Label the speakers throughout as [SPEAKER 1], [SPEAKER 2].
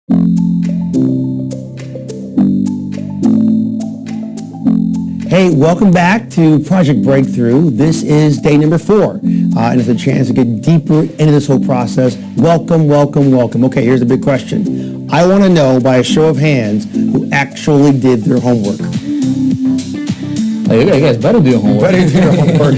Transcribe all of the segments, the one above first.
[SPEAKER 1] Hey, welcome back to Project Breakthrough. This is day number 4, and it's a chance to get deeper into this whole process. Welcome, welcome, welcome. Okay, here's the big question. I want to know by a show of hands who actually did their homework.
[SPEAKER 2] You guys better do your homework.
[SPEAKER 1] Better do your homework.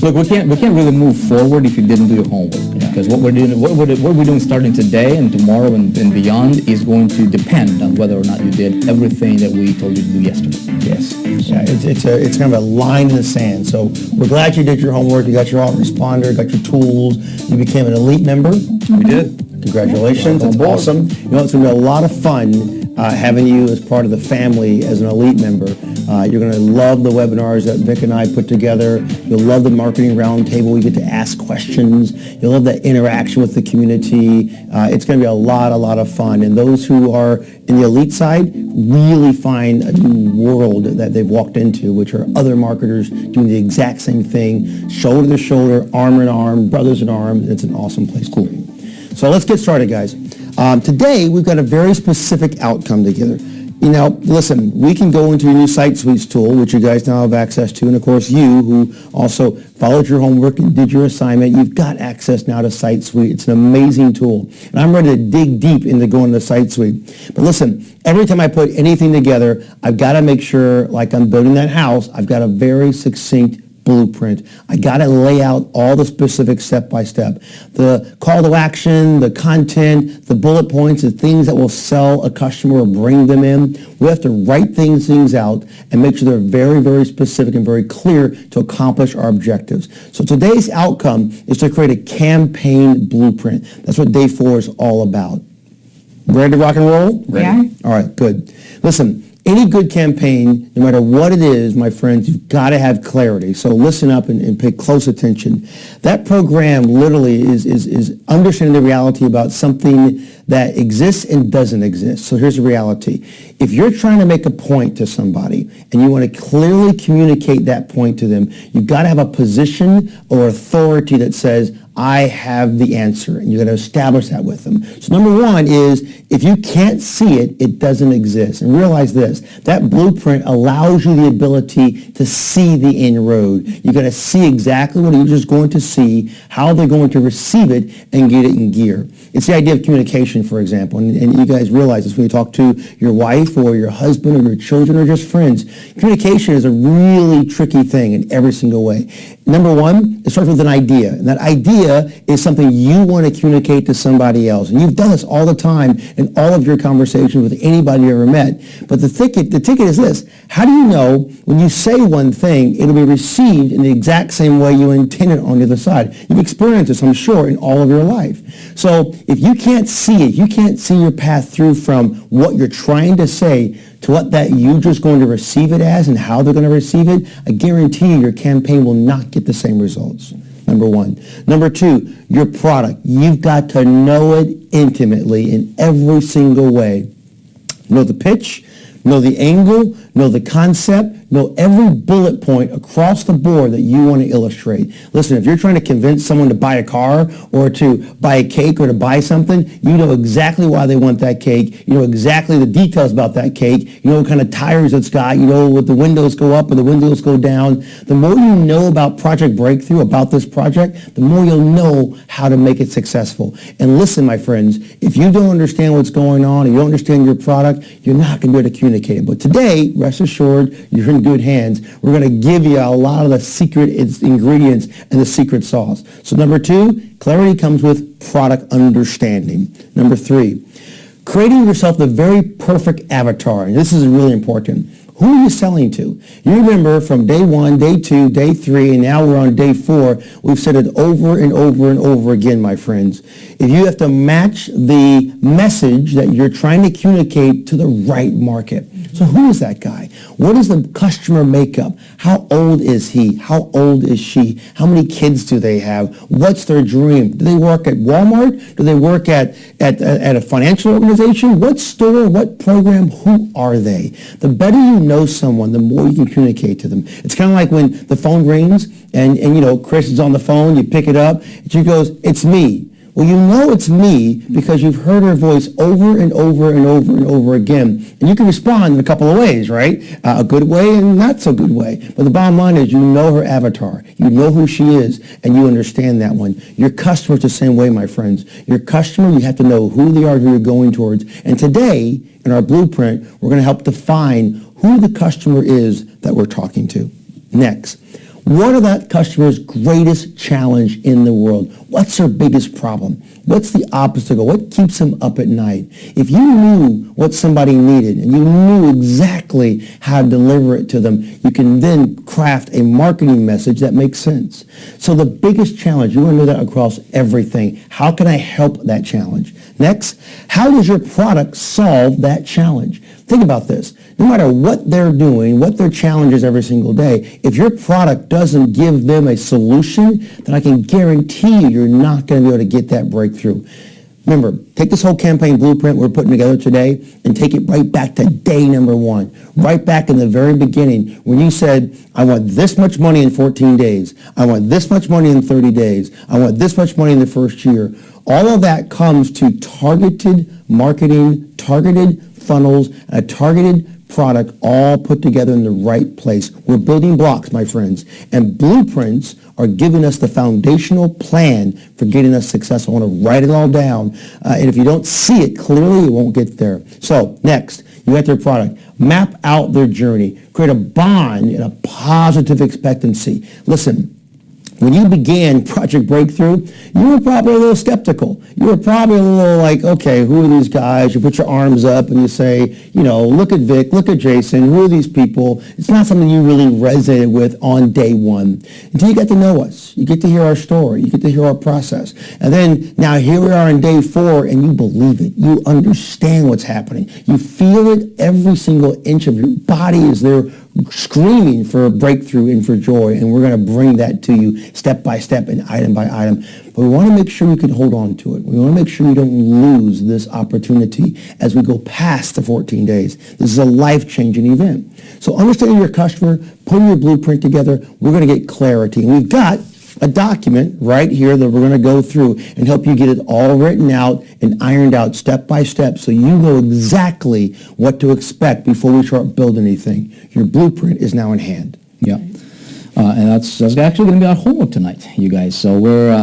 [SPEAKER 2] Look, we can't really move forward if you didn't do your homework. Because what we're doing starting today and tomorrow and beyond is going to depend on whether or not you did everything that we told you to do yesterday.
[SPEAKER 1] Yes. Yeah, it's kind of a line in the sand. So we're glad you did your homework. You got your autoresponder, got your tools. You became an elite member.
[SPEAKER 2] We did.
[SPEAKER 1] Congratulations. That's awesome. You know, it's going to be a lot of fun having you as part of the family as an elite member. You're going to love the webinars that Vic and I put together. You'll love the marketing roundtable. You get to ask questions. You'll love that interaction with the community. It's going to be a lot of fun. And those who are in the elite side really find a new world that they've walked into, which are other marketers doing the exact same thing, shoulder to shoulder, arm in arm, brothers in arms. It's an awesome place. Cool. So let's get started, guys. Today, we've got a very specific outcome together. You know, listen, we can go into your new Site Suites tool, which you guys now have access to, and of course you, who also followed your homework and did your assignment, you've got access now to Site Suite. It's an amazing tool, and I'm ready to dig deep into going to Site Suite. But listen, every time I put anything together, I've got to make sure, like I'm building that house, I've got a very succinct blueprint. I got to lay out all the specific step-by-step. The call to action, the content, the bullet points, the things that will sell a customer or bring them in. We have to write things out and make sure they're very, very specific and very clear to accomplish our objectives. So today's outcome is to create a campaign blueprint. That's what day 4 is all about. Ready to rock and roll?
[SPEAKER 3] Ready. Yeah.
[SPEAKER 1] All right, good. Listen, any good campaign, no matter what it is, my friends, you've got to have clarity. So listen up and pay close attention. That program literally is understanding the reality about something that exists and doesn't exist. So here's the reality. If you're trying to make a point to somebody and you want to clearly communicate that point to them, you've got to have a position or authority that says, I have the answer, and you're going to establish that with them. So number 1 is, if you can't see it, it doesn't exist. And realize this, that blueprint allows you the ability to see the end road. You're going to see exactly what you're just going to see, how they're going to receive it, and get it in gear. It's the idea of communication, for example, and you guys realize this when you talk to your wife or your husband or your children or just friends. Communication is a really tricky thing in every single way. Number 1, it starts with an idea, and that idea is something you want to communicate to somebody else. And you've done this all the time in all of your conversations with anybody you ever met. But the ticket is this. How do you know when you say one thing, it'll be received in the exact same way you intended on the other side? You've experienced this, I'm sure, in all of your life. So if you can't see it, you can't see your path through from what you're trying to say to what that user's going to receive it as and how they're going to receive it, I guarantee you your campaign will not get the same results. Number 1. Number 2, your product. You've got to know it intimately in every single way. Know the pitch, know the angle, know the concept, know every bullet point across the board that you want to illustrate. Listen, if you're trying to convince someone to buy a car or to buy a cake or to buy something, you know exactly why they want that cake. You know exactly the details about that cake. You know what kind of tires it's got. You know what the windows go up or the windows go down. The more you know about Project Breakthrough, about this project, the more you'll know how to make it successful. And listen, my friends, if you don't understand what's going on and you don't understand your product, you're not going to be able to communicate it. But today, rest assured, you're in good hands. We're going to give you a lot of the secret ingredients and the secret sauce. So number 2, clarity comes with product understanding. Number 3, creating yourself the very perfect avatar. And this is really important. Who are you selling to? You remember from day 1, day 2, day 3, and now we're on day 4. We've said it over and over and over again, my friends. If you have to match the message that you're trying to communicate to the right market. So who is that guy? What is the customer makeup? How old is he? How old is she? How many kids do they have? What's their dream? Do they work at Walmart? Do they work at a financial organization? What store? What program? Who are they? The better you know someone, the more you can communicate to them. It's kind of like when the phone rings and you know, Chris is on the phone, you pick it up, and she goes, "It's me." Well, you know it's me because you've heard her voice over and over and over and over again. And you can respond in a couple of ways, right? A good way and not so good way. But the bottom line is you know her avatar. You know who she is, and you understand that one. Your customer's the same way, my friends. Your customer, you have to know who they are, who you're going towards. And today, in our blueprint, we're going to help define who the customer is that we're talking to. Next. What are that customer's greatest challenge in the world? What's their biggest problem? What's the obstacle? What keeps them up at night? If you knew what somebody needed and you knew exactly how to deliver it to them, you can then craft a marketing message that makes sense. So the biggest challenge, you want to know that across everything. How can I help that challenge? Next, how does your product solve that challenge? Think about this. No matter what they're doing, what their challenge is every single day, if your product doesn't give them a solution, then I can guarantee you're not going to be able to get that breakthrough. Remember, take this whole campaign blueprint we're putting together today and take it right back to day number one, right back in the very beginning when you said, I want this much money in 14 days. I want this much money in 30 days. I want this much money in the first year. All of that comes to targeted marketing, targeted funnels, a targeted product all put together in the right place. We're building blocks, my friends, and blueprints are giving us the foundational plan for getting us success. I want to write it all down, and if you don't see it clearly, you won't get there. So next, you got their product. Map out their journey. Create a bond and a positive expectancy. Listen, when you began Project Breakthrough, you were probably a little skeptical. You were probably a little like, okay, who are these guys? You put your arms up and you say, you know, look at Vic, look at Jason, who are these people? It's not something you really resonated with on day one. Until you get to know us. You get to hear our story. You get to hear our process. And then now here we are on day 4 and you believe it. You understand what's happening. You feel it. Every single inch of your body is there screaming for a breakthrough and for joy, and we're going to bring that to you step by step and item by item. But we want to make sure you can hold on to it. We want to make sure you don't lose this opportunity as we go past the 14 days. This is a life-changing event. So understanding your customer, putting your blueprint together, we're going to get clarity. And we've got a document right here that we're going to go through and help you get it all written out and ironed out step by step so you know exactly what to expect before we start building anything. Your blueprint is now in hand.
[SPEAKER 2] Yeah. And that's actually going to be our homework tonight, you guys. So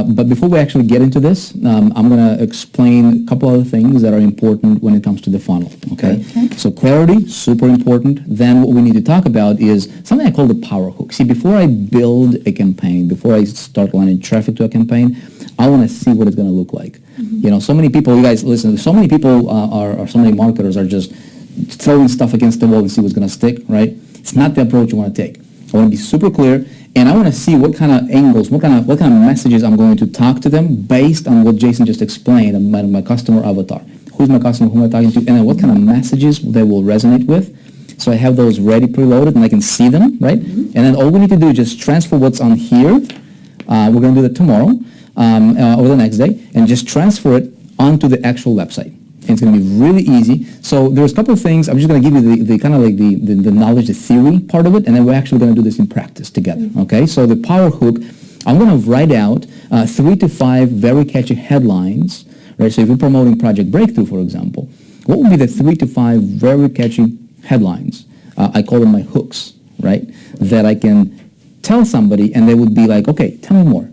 [SPEAKER 2] but before we actually get into this, I'm going to explain a couple other things that are important when it comes to the funnel, okay? So clarity, super important. Then what we need to talk about is something I call the power hook. See, before I build a campaign, before I start lining traffic to a campaign, I want to see what it's going to look like. You know, so many people, you guys listen, so many people so many marketers are just throwing stuff against the wall and see what's going to stick, right? It's not the approach you want to take. I want to be super clear, and I want to see what kind of angles, what kind of messages I'm going to talk to them based on what Jason just explained, my customer avatar. Who's my customer, who am I talking to, and then what kind of messages they will resonate with. So I have those ready, preloaded, and I can see them, right? And then all we need to do is just transfer what's on here. We're going to do that tomorrow or the next day, and just transfer it onto the actual website. And it's going to be really easy. So there's a couple of things. I'm just going to give you the kind of like the knowledge, the theory part of it, and then we're actually going to do this in practice together, okay? So the power hook, I'm going to write out 3 to 5 very catchy headlines, right? So if you're promoting Project Breakthrough, for example, what would be the 3 to 5 very catchy headlines? I call them my hooks, right? That I can tell somebody, and they would be like, okay, tell me more.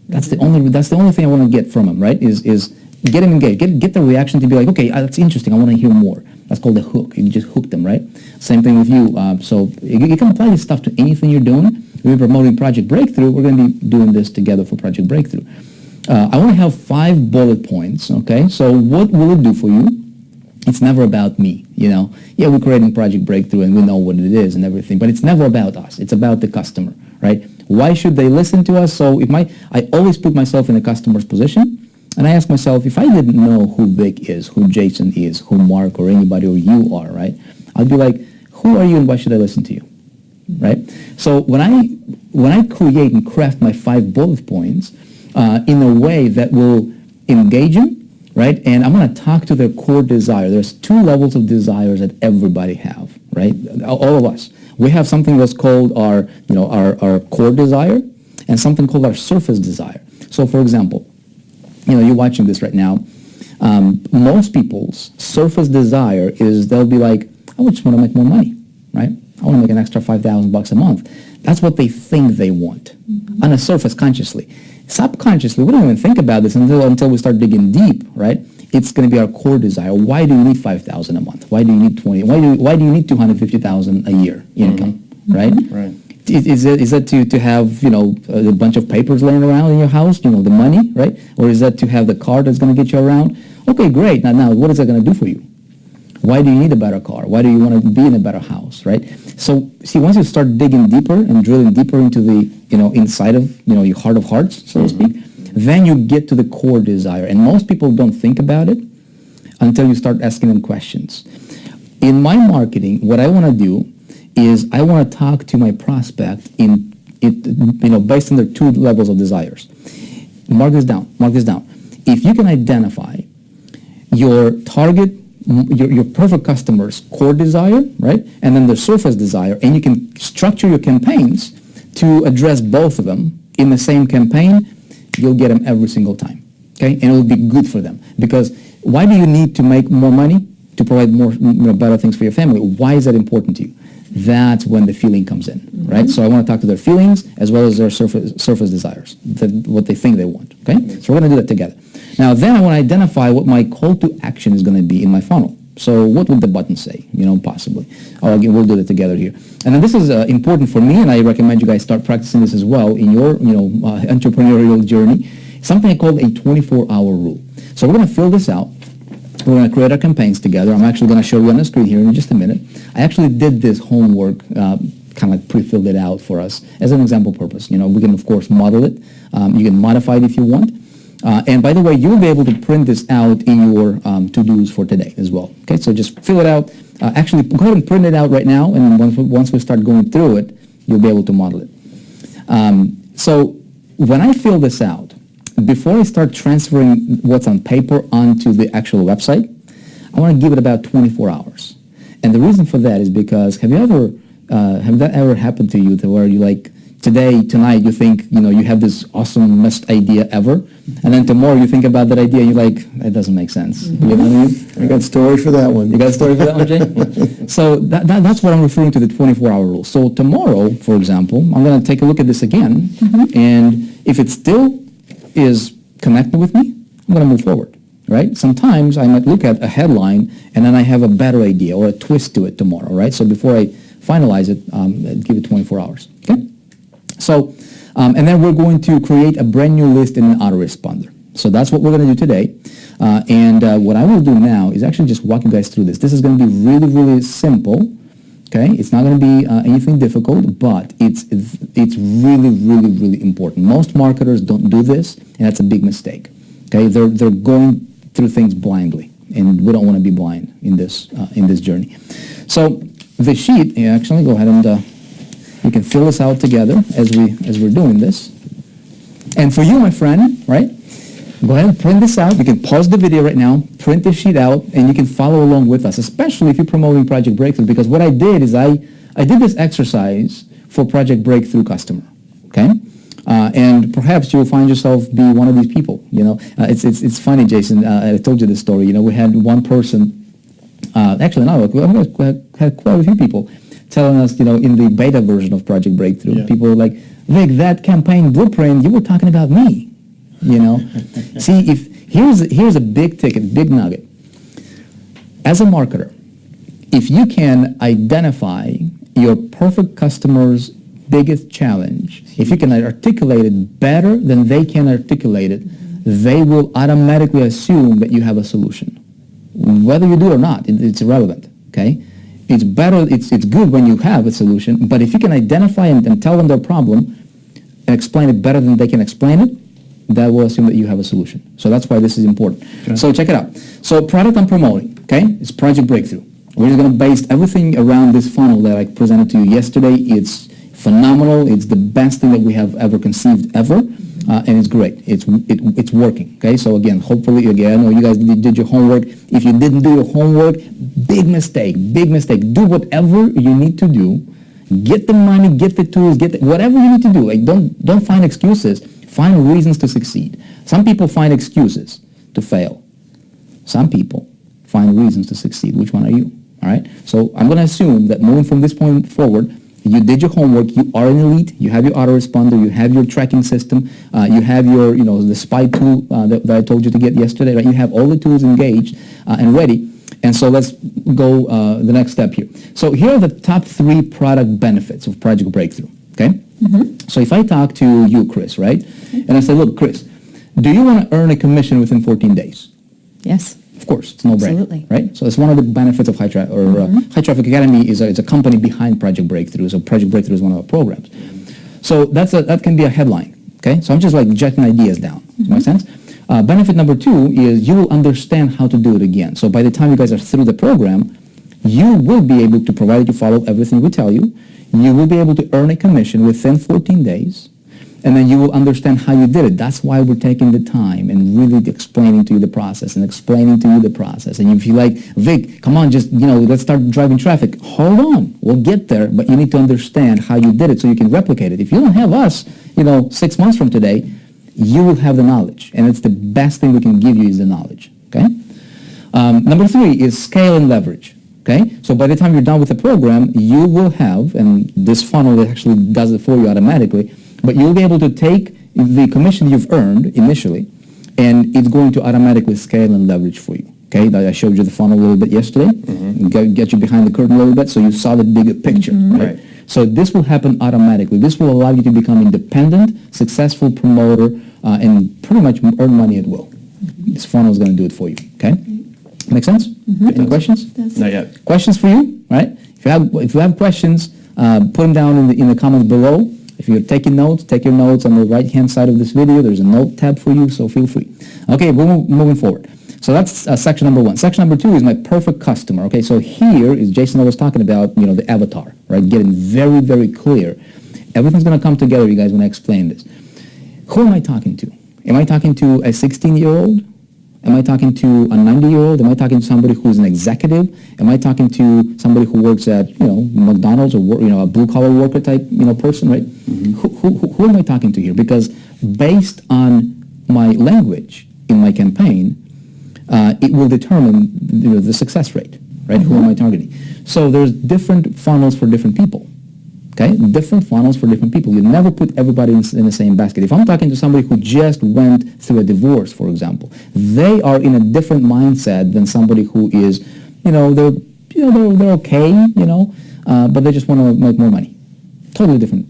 [SPEAKER 2] That's the only thing I want to get from them, right? Is get them engaged. Get the reaction to be like, okay, that's interesting. I want to hear more. That's called the hook. You just hook them, right? Same thing with you. So you can apply this stuff to anything you're doing. If we're promoting Project Breakthrough, we're going to be doing this together for Project Breakthrough. I want to have 5 bullet points, okay? So what will it do for you? It's never about me, you know. Yeah, we're creating Project Breakthrough and we know what it is and everything, but it's never about us. It's about the customer, right? Why should they listen to us? So I always put myself in the customer's position. And I ask myself, if I didn't know who Vic is, who Jason is, who Mark or anybody or you are, right? I'd be like, who are you and why should I listen to you, right? So when I create and craft my 5 bullet points in a way that will engage them, right? And I'm going to talk to their core desire. There's 2 levels of desires that everybody have, right? All of us. We have something that's called our core desire and something called our surface desire. So for example, you're watching this right now. Most people's surface desire is they'll be like, I just want to make more money, right? I want to make an extra $5,000 a month. That's what they think they want on a surface consciously. Subconsciously, we don't even think about this until we start digging deep, right? It's going to be our core desire. Why do you need $5,000 a month? Why do you need 20? Why do you need $250,000 a year income, right?
[SPEAKER 1] Right.
[SPEAKER 2] Is it to have, a bunch of papers laying around in your house, the money, right? Or is that to have the car that's going to get you around? Okay, great. Now, what is that going to do for you? Why do you need a better car? Why do you want to be in a better house, right? So, see, once you start digging deeper and drilling deeper into the, inside of, your heart of hearts, so to speak, then you get to the core desire. And most people don't think about it until you start asking them questions. In my marketing, what I want to do is I want to talk to my prospect based on their two levels of desires. Mark this down. If you can identify your target, your perfect customer's core desire, right, and then their surface desire, and you can structure your campaigns to address both of them in the same campaign, you'll get them every single time, okay? And it will be good for them. Because why do you need to make more money? To provide more, better things for your family. Why is that important to you? That's when the feeling comes in, right? So I want to talk to their feelings as well as their surface desires, what they think they want, okay? So we're going to do that together. Now, then I want to identify what my call to action is going to be in my funnel. So what would the button say, possibly? Again, we'll do that together here. And then this is important for me, and I recommend you guys start practicing this as well in your, entrepreneurial journey. Something I call a 24-hour rule. So we're going to fill this out. We're going to create our campaigns together. I'm actually going to show you on the screen here in just a minute. I actually did this homework, kind of like pre-filled it out for us as an example purpose. We can, of course, model it. You can modify it if you want. And by the way, you'll be able to print this out in your to-dos for today as well. Okay, so just fill it out. Actually, go ahead and print it out right now, and once we start going through it, you'll be able to model it. So when I fill this out, before I start transferring what's on paper onto the actual website, I want to give it about 24 hours. And the reason for that is because have that ever happened to you where you tonight you think, you have this awesome best idea ever, and then tomorrow you think about that idea and you're like, that doesn't make sense. You know what I mean?
[SPEAKER 1] I got a story for that one.
[SPEAKER 2] You got a story for that one, Jay? So that's what I'm referring to the 24-hour rule. So tomorrow, for example, I'm going to take a look at this again, and if it still is connected with me, I'm going to move forward, right? Sometimes I might look at a headline and then I have a better idea or a twist to it tomorrow, right? So before I finalize it, I'd give it 24 hours, okay? So, and then we're going to create a brand new list in an autoresponder. So that's what we're going to do today. And what I will do now is actually just walk you guys through this. This is going to be really, really simple. Okay, it's not going to be anything difficult, but it's really, really, really important. Most marketers don't do this, and that's a big mistake. Okay, they're going through things blindly, and we don't want to be blind in this journey. So the sheet, actually, go ahead and you can fill this out together as we're doing this. And for you, my friend, right? Go ahead and print this out. You can pause the video right now, print this sheet out, and you can follow along with us, especially if you're promoting Project Breakthrough, because what I did is I did this exercise for Project Breakthrough customer, okay? And perhaps you'll find yourself be one of these people, It's funny, Jason, I told you this story. We had one person, actually, no, we had quite a few people telling us, in the beta version of Project Breakthrough, people were like, Vic, that campaign blueprint, you were talking about me. See, here's a big ticket, big nugget. As a marketer, if you can identify your perfect customer's biggest challenge, if you can articulate it better than they can articulate it, they will automatically assume that you have a solution. Whether you do or not, it's irrelevant, okay? It's better, it's good when you have a solution, but if you can identify and tell them their problem and explain it better than they can explain it, that will assume that you have a solution. So that's why this is important. Okay. So check it out. So product I'm promoting, okay, it's Project Breakthrough. We're just going to base everything around this funnel that I presented to you yesterday. It's phenomenal. It's the best thing that we have ever conceived ever, and it's great. It's working, okay? So again, hopefully, again, you guys did your homework. If you didn't do your homework, big mistake, big mistake. Do whatever you need to do. Get the money, get the tools, whatever you need to do. Like, don't find excuses. Find reasons to succeed. Some people find excuses to fail. Some people find reasons to succeed. Which one are you? All right? So I'm going to assume that moving from this point forward, you did your homework, you are an elite, you have your autoresponder, you have your tracking system, you have your, the spy tool that I told you to get yesterday, right? You have all the tools engaged and ready. And so let's go the next step here. So here are the top 3 product benefits of Project Breakthrough, okay? So if I talk to you, Chris, right? And I say, look, Chris, do you want to earn a commission within 14 days?
[SPEAKER 3] Yes.
[SPEAKER 2] Of course, it's no brainer,
[SPEAKER 3] Absolutely.
[SPEAKER 2] right? So it's one of the benefits of High Traffic Academy is a company behind Project Breakthrough. So Project Breakthrough is one of our programs. So that can be a headline, okay? So I'm just like jotting ideas down. Does that make sense? Benefit number 2 is you will understand how to do it again. So by the time you guys are through the program, you will be able to, provided you follow everything we tell you, you will be able to earn a commission within 14 days. And then you will understand how you did it. That's why we're taking the time and really explaining to you the process and explaining to you the process. And if you're like, Vic, come on, just, let's start driving traffic. Hold on. We'll get there, but you need to understand how you did it so you can replicate it. If you don't have us, 6 months from today, you will have the knowledge. And it's the best thing we can give you is the knowledge, okay? Number 3 is scale and leverage. Okay, so by the time you're done with the program, you will have, and this funnel actually does it for you automatically, but you'll be able to take the commission you've earned initially, and it's going to automatically scale and leverage for you. Okay, I showed you the funnel a little bit yesterday, get you behind the curtain a little bit so you saw the bigger picture, right? So this will happen automatically. This will allow you to become independent, successful promoter, and pretty much earn money at will. This funnel is going to do it for you, okay? Make sense? Any questions?
[SPEAKER 4] Not yet.
[SPEAKER 2] Questions for you, right? If you have questions, put them down in the comments below. If you're taking notes, take your notes on the right-hand side of this video. There's a note tab for you, so feel free. Okay, we're moving forward. So that's section number 1. Section number 2 is my perfect customer. Okay, so here is Jason was talking about, the avatar, right? Getting very, very clear. Everything's going to come together, you guys, when I explain this. Who am I talking to? Am I talking to a 16-year-old? Am I talking to a 90-year-old? Am I talking to somebody who's an executive? Am I talking to somebody who works at, McDonald's or, a blue-collar worker type, person, right? Who am I talking to here? Because based on my language in my campaign, it will determine the success rate, right? Who am I targeting? So there's different funnels for different people. Okay, different funnels for different people. You never put everybody in the same basket. If I'm talking to somebody who just went through a divorce, for example, they are in a different mindset than somebody who is, they're okay, but they just want to make more money. Totally different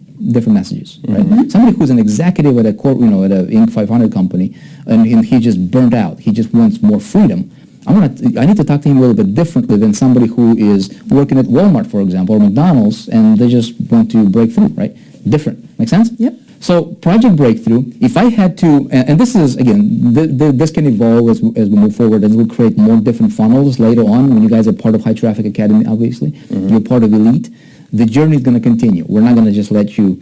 [SPEAKER 2] messages, right? Somebody who's an executive at a at a Inc. 500 company, and he just burnt out. He just wants more freedom. I need to talk to him a little bit differently than somebody who is working at Walmart, for example, or McDonald's, and they just want to break through, right? Different. Make sense?
[SPEAKER 3] Yep.
[SPEAKER 2] So Project Breakthrough, if I had to, and this is, again, this can evolve as we move forward, and we'll create more different funnels later on when you guys are part of High Traffic Academy, obviously. You're part of Elite. The journey is going to continue. We're not going to just let you,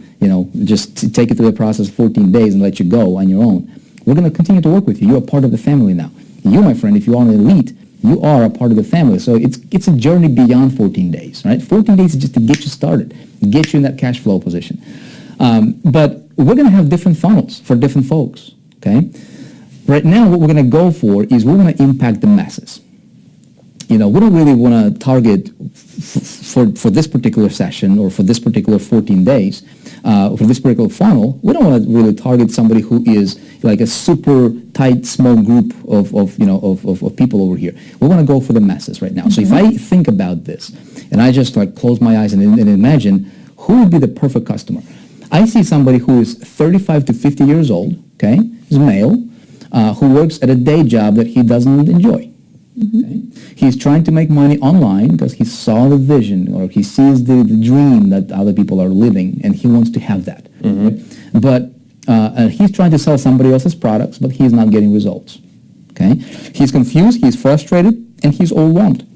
[SPEAKER 2] just take it through the process 14 days and let you go on your own. We're going to continue to work with you. You're a part of the family now. You, my friend, if you are an elite, you are a part of the family. So it's a journey beyond 14 days, right? 14 days is just to get you started, get you in that cash flow position. But we're going to have different funnels for different folks, okay? Right now, what we're going to go for is we're going to impact the masses. We don't really want to target for this particular session or for this particular 14 days, for this particular funnel, we don't want to really target somebody who is like a super tight, small group of people over here. We want to go for the masses right now. So if I think about this and I just like close my eyes and imagine who would be the perfect customer. I see somebody who is 35 to 50 years old, okay, is male, who works at a day job that he doesn't enjoy. Okay? He's trying to make money online because he saw the vision or he sees the dream that other people are living and he wants to have that. Right? But he's trying to sell somebody else's products, but he's not getting results. Okay? He's confused, he's frustrated, and he's overwhelmed.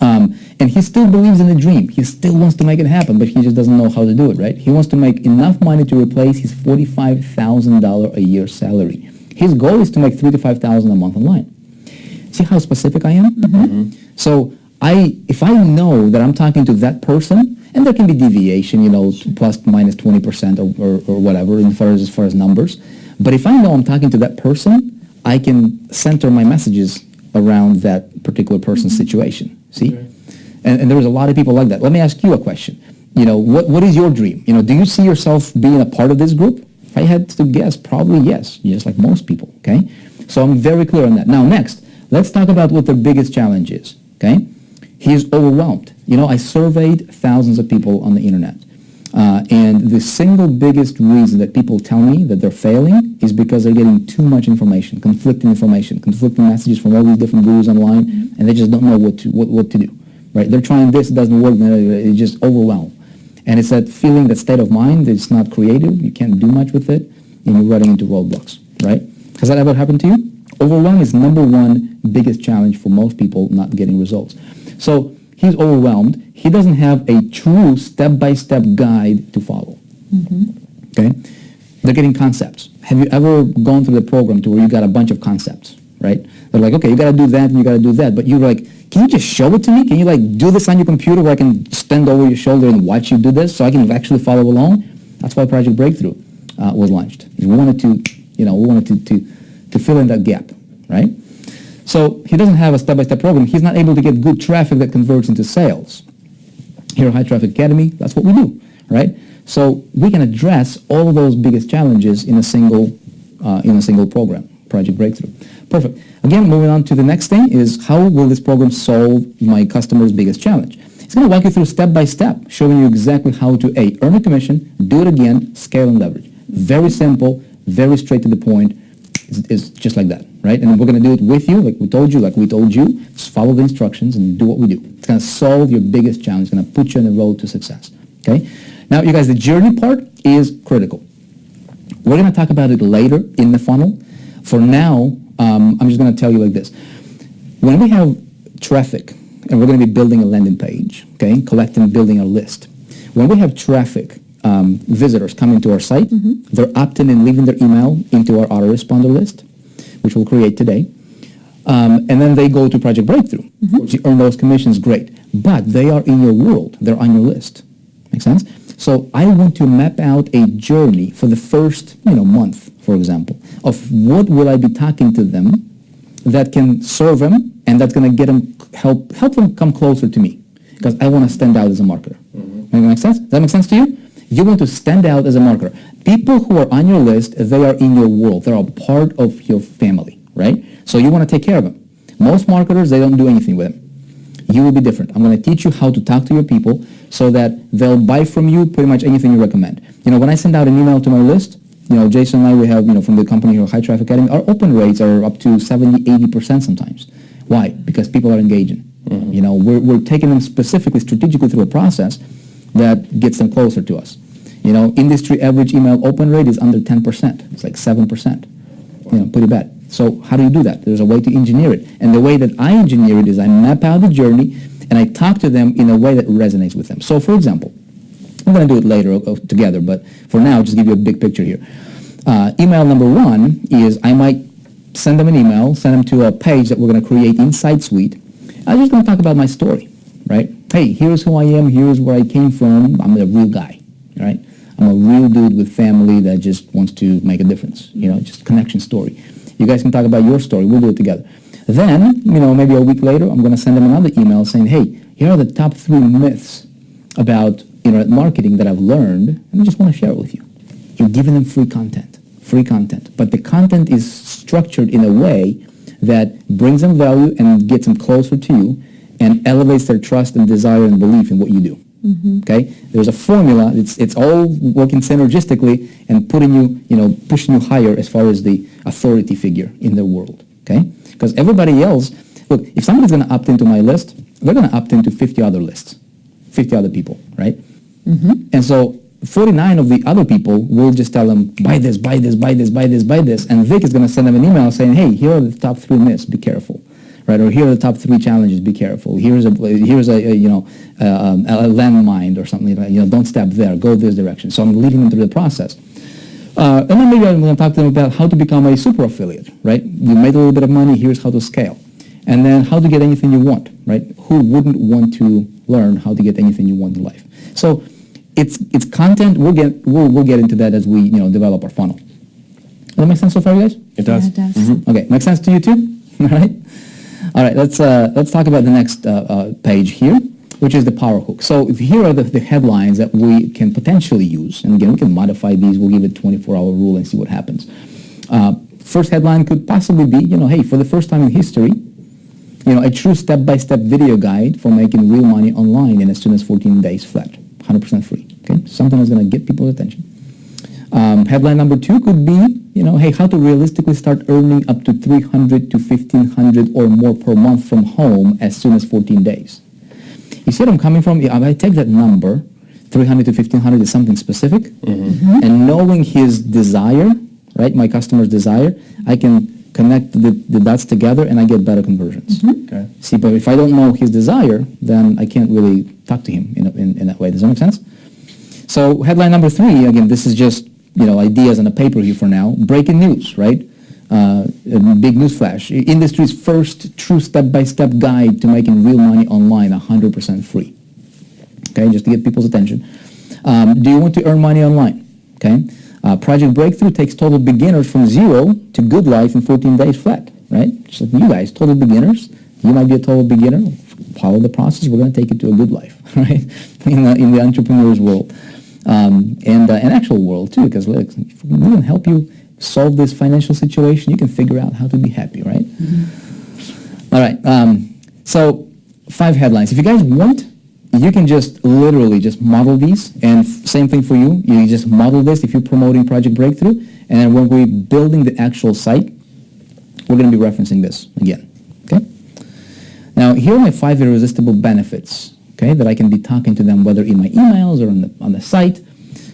[SPEAKER 2] And he still believes in the dream. He still wants to make it happen, but he just doesn't know how to do it, right? He wants to make enough money to replace his $45,000 a year salary. His goal is to make $3,000 to $5,000 a month online. See how specific I am? So if I know that I'm talking to that person, and there can be deviation, plus minus 20% or whatever as far as numbers, But if I know I'm talking to that person, I can center my messages around that particular person's situation. See?
[SPEAKER 3] Okay.
[SPEAKER 2] And there's a lot of people like that. Let me ask you a question. What is your dream? Do you see yourself being a part of this group? If I had to guess, probably yes, just like most people, okay? So I'm very clear on that. Now, next, let's talk about what the biggest challenge is, okay? He is overwhelmed. I surveyed thousands of people on the internet. And the single biggest reason that people tell me that they're failing is because they're getting too much information, conflicting messages from all these different gurus online, and they just don't know what to do, right? They're trying this, it doesn't work, it's just overwhelmed. And it's that feeling, that state of mind, it's not creative, you can't do much with it, and you're running into roadblocks, right? Has that ever happened to you? Overwhelm is number one biggest challenge for most people not getting results. So he's overwhelmed. He doesn't have a true step-by-step guide to follow. Okay? They're getting concepts. Have you ever gone through the program to where you got a bunch of concepts, right? They're like, okay, you got to do that and you got to do that. But you're like, can you just show it to me? Can you do this on your computer where I can stand over your shoulder and watch you do this so I can actually follow along? That's why Project Breakthrough was launched. We wanted to fill in that gap, right? So he doesn't have a step-by-step program. He's not able to get good traffic that converts into sales. Here at N.I.T.Academy, that's what we do, right? So we can address all of those biggest challenges in a single program, Project Breakthrough. Perfect. Again, moving on to the next thing is how will this program solve my customer's biggest challenge? It's going to walk you through step-by-step, showing you exactly how to A, earn a commission, do it again, scale and leverage. Very simple, very straight to the point. It's just like that, right? And we're going to do it with you, like we told you. Just follow the instructions and do what we do. It's going to solve your biggest challenge. It's going to put you on the road to success, okay? Now, you guys, the journey part is critical. We're going to talk about it later in the funnel. For now, I'm just going to tell you like this. When we have traffic, and we're going to be building a landing page, okay, building a list. When we have traffic, visitors coming to our site, they're opting and leaving their email into our autoresponder list, which we'll create today. And then they go to Project Breakthrough. If you earn those commissions, great. But they are in your world. They're on your list. Make sense? So I want to map out a journey for the first month, for example, of what will I be talking to them that can serve them and that's going to get them, help them come closer to me, because I want to stand out as a marketer. That make sense? Does that make sense to you? You want to stand out as a marketer. People who are on your list, they are in your world. They're a part of your family, right? So you want to take care of them. Most marketers, they don't do anything with them. You will be different. I'm going to teach you how to talk to your people so that they'll buy from you pretty much anything you recommend. When I send out an email to my list, Jason and I, we have, from the company here, N.I.T.Academy, our open rates are up to 70, 80% sometimes. Why? Because people are engaging. We're taking them specifically, strategically through a process that gets them closer to us. Industry average email open rate is under 10%. It's like 7%. Pretty bad. So how do you do that? There's a way to engineer it. And the way that I engineer it is I map out the journey and I talk to them in a way that resonates with them. So for example, I'm going to do it later together, but for now, just give you a big picture here. Email number one is I might send them an email, send them to a page that we're going to create inside Suite. I'm just going to talk about my story, right? Hey, here's who I am, here's where I came from. I'm a real guy, right? I'm a real dude with family that just wants to make a difference, just a connection story. You guys can talk about your story. We'll do it together. Then, maybe a week later, I'm going to send them another email saying, hey, here are the top 3 myths about internet marketing that I've learned, and I just want to share it with you. You're giving them free content. But the content is structured in a way that brings them value and gets them closer to you and elevates their trust and desire and belief in what you do. Okay? There's a formula. It's all working synergistically and pushing you higher as far as the authority figure in their world. Okay? Because everybody else, look, if somebody's going to opt into my list, they're going to opt into 50 other lists, 50 other people, right? And so 49 of the other people will just tell them, buy this, buy this, buy this, buy this, buy this. And Vic is going to send them an email saying, hey, here are the top 3 myths, be careful. Right? Or here are the top 3 challenges, be careful. Here's a landmine or something like that. Don't step there, go this direction. So I'm leading them through the process. And then maybe I'm going to talk to them about how to become a super affiliate, right? You made a little bit of money, here's how to scale. And then how to get anything you want, right? Who wouldn't want to learn how to get anything you want in life? So it's content. We'll get into that as we develop our funnel. Does that make sense so far, you guys?
[SPEAKER 3] It does.
[SPEAKER 4] Yeah, it does.
[SPEAKER 2] Okay, makes sense to you too? All right. All right, let's talk about the next page here, which is the power hook. So here are the headlines that we can potentially use. And again, we can modify these. We'll give it a 24-hour rule and see what happens. First headline could possibly be, hey, for the first time in history, a true step-by-step video guide for making real money online in as soon as 14 days flat, 100% free. Okay, something that's going to get people's attention. Headline number 2 could be, hey, how to realistically start earning up to $300 to $1,500 or more per month from home as soon as 14 days. You see what I'm coming from? If I take that number, $300 to $1,500 is something specific, and knowing his desire, right, my customer's desire, I can connect the dots together and I get better conversions.
[SPEAKER 3] Okay.
[SPEAKER 2] See, but if I don't know his desire, then I can't really talk to him in that way. Does that make sense? So headline number 3, again, this is just ideas on a paper here for now. Breaking news, right? A big news flash. Industry's first true step-by-step guide to making real money online, 100% free. Okay, just to get people's attention. Do you want to earn money online? Okay. Project Breakthrough takes total beginners from 0 to good life in 14 days flat, right? So you guys, total beginners, you might be a total beginner. Follow the process. We're going to take it to a good life, right? In the entrepreneur's world. And actual world too, because look, if we can help you solve this financial situation, you can figure out how to be happy, right? All right, so 5 headlines. If you guys want, you can just literally just model these, and same thing for you. You just model this if you're promoting Project Breakthrough, and then when we're building the actual site, we're going to be referencing this again, okay? Now, here are my 5 irresistible benefits, okay, that I can be talking to them, whether in my emails or on the site.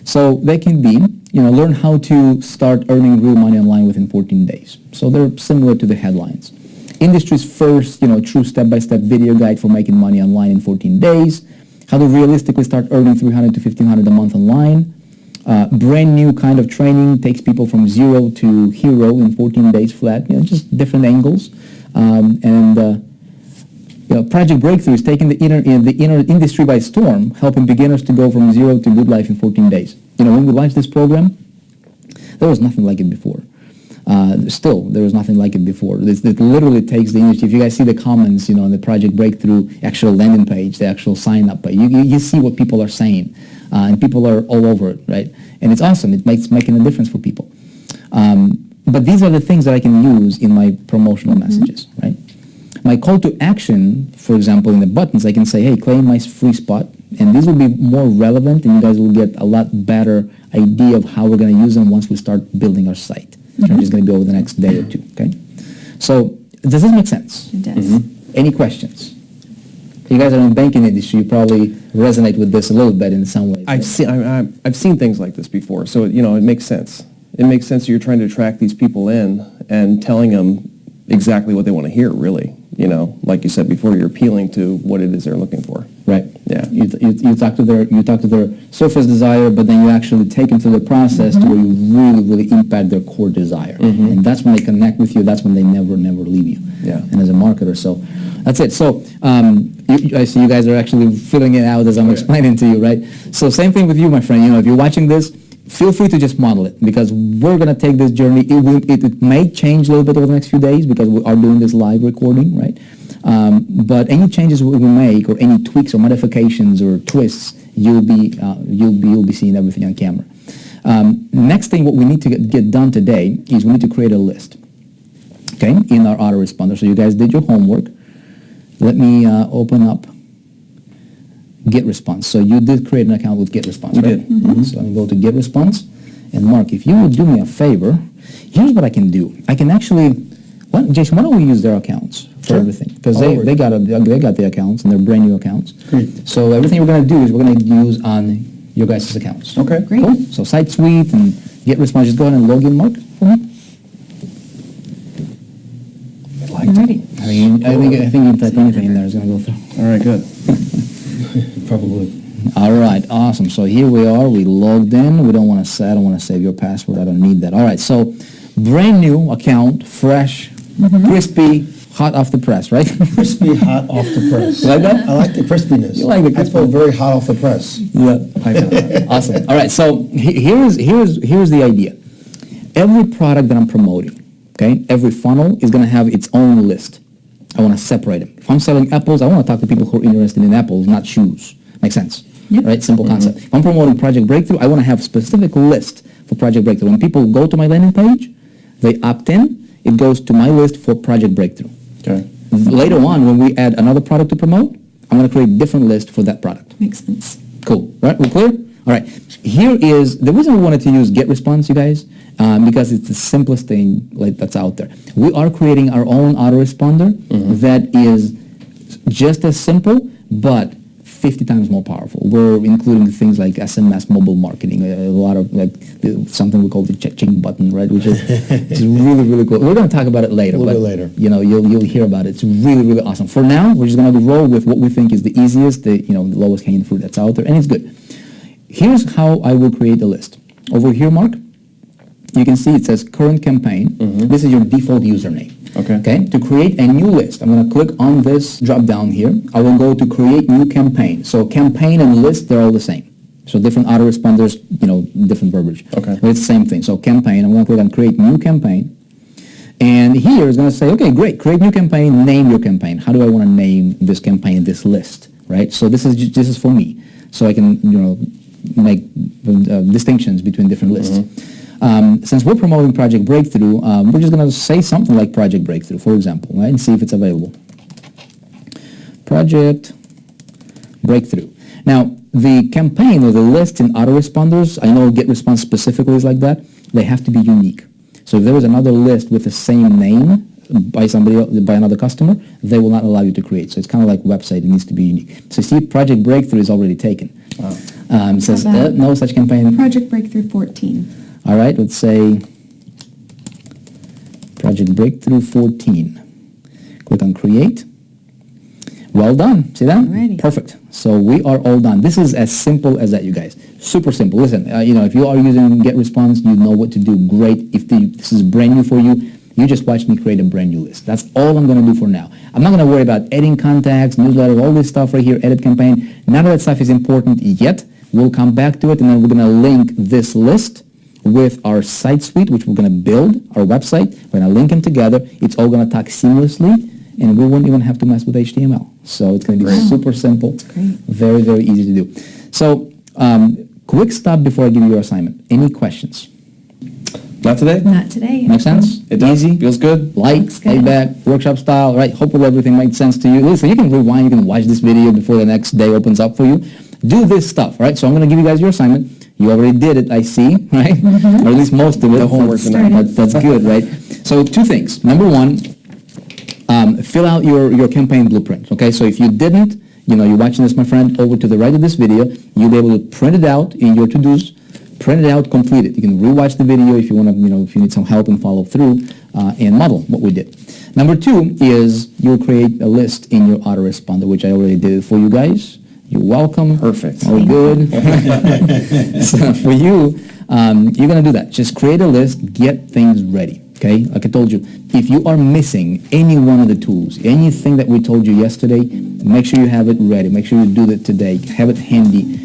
[SPEAKER 2] So they can be, learn how to start earning real money online within 14 days. So they're similar to the headlines. Industry's first, true step-by-step video guide for making money online in 14 days. How to realistically start earning $300 to $1,500 a month online. Brand new kind of training takes people from 0 to hero in 14 days flat. Just different angles. Project Breakthrough is taking the inner industry by storm, helping beginners to go from 0 to good life in 14 days. When we launched this program, there was nothing like it before. There was nothing like it before. It literally takes the industry. If you guys see the comments, on the Project Breakthrough actual landing page, the actual sign-up page, you see what people are saying, and people are all over it, right? And it's awesome. It's making a difference for people. But these are the things that I can use in my promotional messages, right? My call to action, for example, in the buttons, I can say, hey, claim my free spot, and these will be more relevant, and you guys will get a lot better idea of how we're going to use them once we start building our site. Which is going to be over the next day or 2, okay? So, does this make sense?
[SPEAKER 4] It does.
[SPEAKER 2] Any questions? You guys are in the banking industry, you probably resonate with this a little bit in some ways.
[SPEAKER 3] I've seen things like this before, so it makes sense. It makes sense that you're trying to attract these people in and telling them exactly what they want to hear, really. Like you said before, you're appealing to what it is they're looking for.
[SPEAKER 2] Right.
[SPEAKER 3] Yeah.
[SPEAKER 2] You talk to their surface desire, but then you actually take them through the process to where you really, really impact their core desire. And that's when they connect with you. That's when they never leave you.
[SPEAKER 3] Yeah.
[SPEAKER 2] And as a marketer, so that's it. So I see you guys are actually filling it out as I'm explaining to you, right? So same thing with you, my friend. If you're watching this, feel free to just model it, because we're going to take this journey. It may change a little bit over the next few days because we are doing this live recording, right? But any changes we make, or any tweaks or modifications or twists, you'll be seeing everything on camera. Next thing, what we need to get done today is we need to create a list, okay, in our autoresponder. So you guys did your homework. Let me open up GetResponse. So you did create an account with GetResponse, right?
[SPEAKER 3] We did.
[SPEAKER 2] So let me go to GetResponse. And Mark, if you would do me a favor, here's what I can do. I can actually, Jason, why don't we use their accounts for everything? Because they got the accounts, and they're brand new accounts.
[SPEAKER 1] Great.
[SPEAKER 2] So everything we're going to do is we're going to use on your guys' accounts.
[SPEAKER 3] Okay.
[SPEAKER 4] Great.
[SPEAKER 2] Cool. So Site Suite and GetResponse. Just go ahead and log in, Mark, for me.
[SPEAKER 4] Alrighty.
[SPEAKER 2] I think you type anything in there is going to go through.
[SPEAKER 3] All right, good.
[SPEAKER 1] Probably.
[SPEAKER 2] All right, awesome. So here we are. We logged in. I don't want to save your password. I don't need that. All right, so brand new account, fresh, crispy, hot off the press, right?
[SPEAKER 1] Crispy, hot off the press.
[SPEAKER 2] You like that?
[SPEAKER 1] I like the crispiness.
[SPEAKER 2] You like the
[SPEAKER 1] I feel very hot off the press.
[SPEAKER 2] Yeah. Awesome. All right, so here's the idea. every product that I'm promoting, okay, every funnel is going to have its own list. I want to separate them. If I'm selling apples, I want to talk to people who are interested in apples, not shoes. Makes sense, right? Simple concept. If I'm promoting Project Breakthrough, I want to have a specific list for Project Breakthrough. When people go to my landing page, they opt in, it goes to my list for Project Breakthrough.
[SPEAKER 3] Okay.
[SPEAKER 2] Later on, when we add another product to promote, I'm going to create a different list for that product.
[SPEAKER 4] Makes sense.
[SPEAKER 2] Cool, right? We're clear? All right. Here is the reason we wanted to use GetResponse, you guys, because it's the simplest thing that's out there. We are creating our own autoresponder that is just as simple, but 50 times more powerful. We're including things like SMS mobile marketing, a lot of something we call the check-ching button, right? Which is it's really, really cool. We're going to talk about it later.
[SPEAKER 1] A little bit later.
[SPEAKER 2] You know, you'll hear about it. It's really, really awesome. For now, we're just going to roll with what we think is the easiest, the lowest hanging fruit that's out there, and it's good. Here's how I will create a list. Over here, Mark, you can see it says current campaign. This is your default username. Okay. To create a new list, I'm going to click on this drop down here. I will go to create new campaign. So campaign and list, they're all the same. So different autoresponders, different verbiage.
[SPEAKER 3] Okay.
[SPEAKER 2] But it's the same thing. So campaign, I'm going to click on create new campaign. And here it's going to say, okay, great, create new campaign, name your campaign. How do I want to name this campaign, this list, right? So this is for me. So I can, make distinctions between different lists. Since we're promoting Project Breakthrough, we're just going to say something like Project Breakthrough, for example, right, and see if it's available. Project Breakthrough. Now, the campaign or the list in autoresponders, I know GetResponse specifically is like that, they have to be unique. So if there is another list with the same name by another customer, they will not allow you to create. So it's kind of like website, it needs to be unique. So see, Project Breakthrough is already taken.
[SPEAKER 3] Wow.
[SPEAKER 2] It says no such campaign.
[SPEAKER 4] Project Breakthrough 14.
[SPEAKER 2] All right, let's say Project Breakthrough 14. Click on Create. Well done. See that?
[SPEAKER 4] Alrighty.
[SPEAKER 2] Perfect. So we are all done. This is as simple as that, you guys. Super simple. Listen, if you are using GetResponse, you know what to do. Great. If this is brand new for you, you just watch me create a brand new list. That's all I'm going to do for now. I'm not going to worry about adding contacts, newsletter, all this stuff right here, edit campaign. None of that stuff is important yet. We'll come back to it, and then we're going to link this list with our site suite, which we're going to build, our website. We're going to link them together. It's all going to talk seamlessly, and we won't even have to mess with HTML. So it's going to be super simple, very, very easy to do. So quick stop before I give you your assignment. Any questions?
[SPEAKER 3] Not today?
[SPEAKER 4] Not today.
[SPEAKER 2] Make sense?
[SPEAKER 3] It does.
[SPEAKER 2] Easy?
[SPEAKER 3] Feels good.
[SPEAKER 2] Light,
[SPEAKER 4] Looks good.
[SPEAKER 2] laid back, workshop style, right? Hopefully everything makes sense to you. Listen, you can rewind, you can watch this video before the next day opens up for you. Do this stuff, right? So I'm going to give you guys your assignment. You already did it, I see, right? Or at least most of it.
[SPEAKER 3] The homework tonight.
[SPEAKER 2] That's good, right? So two things. Number one, fill out your campaign blueprint, okay? So if you didn't, you're watching this, my friend, over to the right of this video, you'll be able to print it out in your to-dos, print it out, complete it. You can rewatch the video if you want to, if you need some help and follow through and model what we did. Number two is you'll create a list in your autoresponder, which I already did it for you guys. You're welcome.
[SPEAKER 3] Perfect.
[SPEAKER 2] All good. So for you, you're going to do that. Just create a list, get things ready. Okay? Like I told you, if you are missing any one of the tools, anything that we told you yesterday, make sure you have it ready. Make sure you do that today. Have it handy.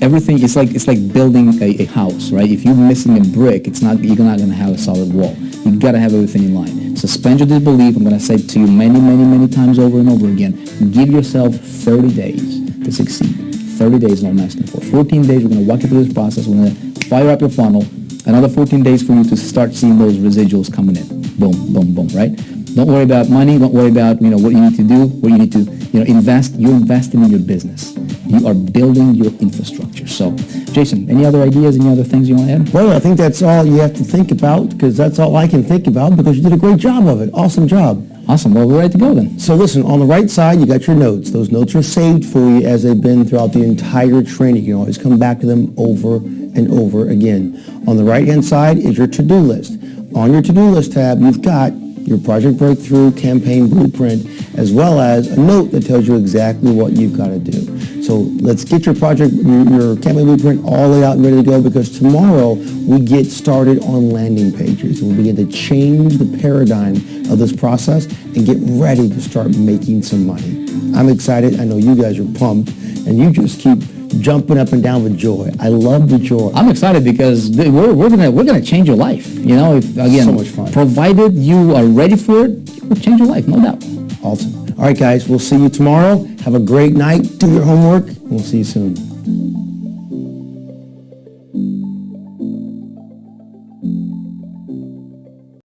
[SPEAKER 2] Everything, it's like building a house, right? If you're missing a brick, you're not going to have a solid wall. You've got to have everything in line. Suspend your disbelief. I'm going to say it to you many, many, many times over and over again. Give yourself 30 days to succeed. 30 days is all I'm asking for. 14 days, we're going to walk you through this process. We're going to fire up your funnel. Another 14 days for you to start seeing those residuals coming in. Boom, boom, boom, right? Don't worry about money. Don't worry about, what you need to do, what you need to, invest. You're investing in your business. You are building your infrastructure. So, Jason, any other ideas, any other things you want to add?
[SPEAKER 1] Well, I think that's all you have to think about, because that's all I can think about, because you did a great job of it. Awesome job.
[SPEAKER 2] Awesome. Well, we're ready to go then.
[SPEAKER 1] So listen, on the right side, you got your notes. Those notes are saved for you as they've been throughout the entire training. You can always come back to them over and over again. On the right-hand side is your to-do list. On your to-do list tab, you've got your Project Breakthrough campaign blueprint, as well as a note that tells you exactly what you've got to do. So let's get your your campaign blueprint all laid out and ready to go, because tomorrow we get started on landing pages. And we begin to change the paradigm of this process and get ready to start making some money. I'm excited. I know you guys are pumped, and you just keep jumping up and down with joy. I love the joy.
[SPEAKER 2] I'm excited because we're gonna change your life. You know, if again,
[SPEAKER 1] So much fun.
[SPEAKER 2] provided you are ready for it, it will change your life, no doubt.
[SPEAKER 1] Awesome. All right, guys, we'll see you tomorrow. Have a great night. Do your homework. We'll see you soon.